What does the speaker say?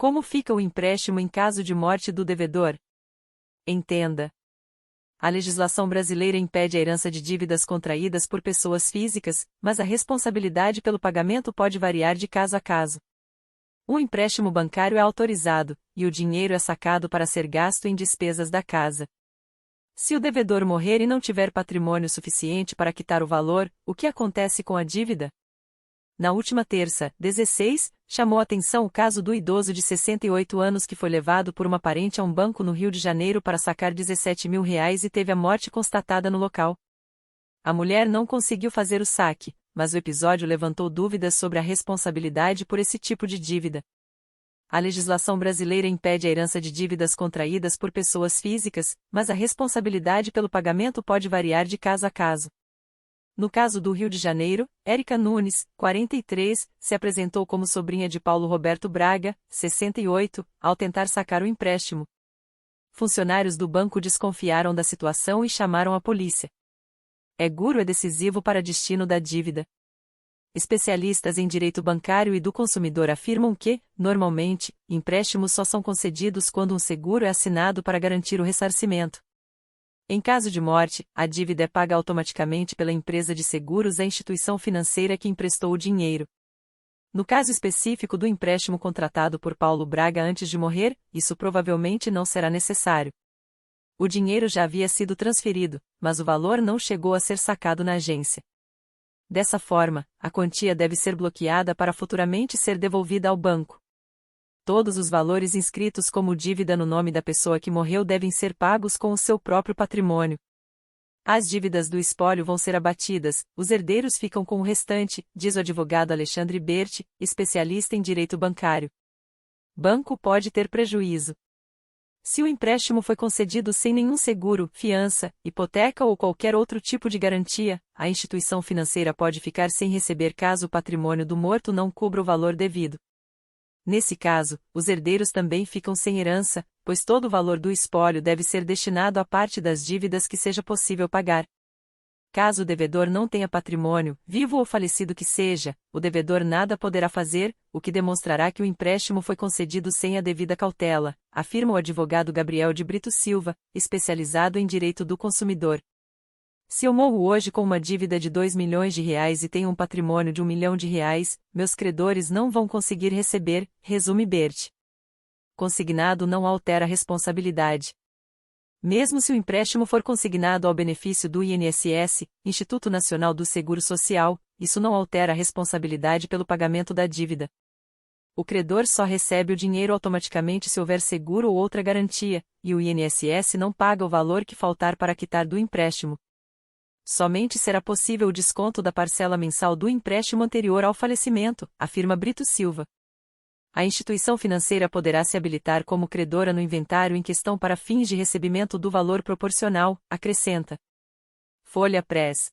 Como fica o empréstimo em caso de morte do devedor? Entenda. A legislação brasileira impede a herança de dívidas contraídas por pessoas físicas, mas a responsabilidade pelo pagamento pode variar de caso a caso. Um empréstimo bancário é autorizado, e o dinheiro é sacado para ser gasto em despesas da casa. Se o devedor morrer e não tiver patrimônio suficiente para quitar o valor, o que acontece com a dívida? Na última terça, 16, chamou atenção o caso do idoso de 68 anos que foi levado por uma parente a um banco no Rio de Janeiro para sacar R$17 mil e teve a morte constatada no local. A mulher não conseguiu fazer o saque, mas o episódio levantou dúvidas sobre a responsabilidade por esse tipo de dívida. A legislação brasileira impede a herança de dívidas contraídas por pessoas físicas, mas a responsabilidade pelo pagamento pode variar de caso a caso. No caso do Rio de Janeiro, Érica Nunes, 43, se apresentou como sobrinha de Paulo Roberto Braga, 68, ao tentar sacar o empréstimo. Funcionários do banco desconfiaram da situação e chamaram a polícia. Seguro é decisivo para destino da dívida. Especialistas em direito bancário e do consumidor afirmam que, normalmente, empréstimos só são concedidos quando um seguro é assinado para garantir o ressarcimento. Em caso de morte, a dívida é paga automaticamente pela empresa de seguros à instituição financeira que emprestou o dinheiro. No caso específico do empréstimo contratado por Paulo Braga antes de morrer, isso provavelmente não será necessário. O dinheiro já havia sido transferido, mas o valor não chegou a ser sacado na agência. Dessa forma, a quantia deve ser bloqueada para futuramente ser devolvida ao banco. Todos os valores inscritos como dívida no nome da pessoa que morreu devem ser pagos com o seu próprio patrimônio. As dívidas do espólio vão ser abatidas, os herdeiros ficam com o restante, diz o advogado Alexandre Berti, especialista em direito bancário. Banco pode ter prejuízo. Se o empréstimo foi concedido sem nenhum seguro, fiança, hipoteca ou qualquer outro tipo de garantia, a instituição financeira pode ficar sem receber caso o patrimônio do morto não cubra o valor devido. Nesse caso, os herdeiros também ficam sem herança, pois todo o valor do espólio deve ser destinado à parte das dívidas que seja possível pagar. Caso o devedor não tenha patrimônio, vivo ou falecido que seja, o devedor nada poderá fazer, o que demonstrará que o empréstimo foi concedido sem a devida cautela, afirma o advogado Gabriel de Brito Silva, especializado em direito do consumidor. Se eu morro hoje com uma dívida de R$2 milhões e tenho um patrimônio de R$1 milhão, meus credores não vão conseguir receber, resume Berti. Consignado não altera a responsabilidade. Mesmo se o empréstimo for consignado ao benefício do INSS, Instituto Nacional do Seguro Social, isso não altera a responsabilidade pelo pagamento da dívida. O credor só recebe o dinheiro automaticamente se houver seguro ou outra garantia, e o INSS não paga o valor que faltar para quitar do empréstimo. Somente será possível o desconto da parcela mensal do empréstimo anterior ao falecimento, afirma Brito Silva. A instituição financeira poderá se habilitar como credora no inventário em questão para fins de recebimento do valor proporcional, acrescenta. Folha Press.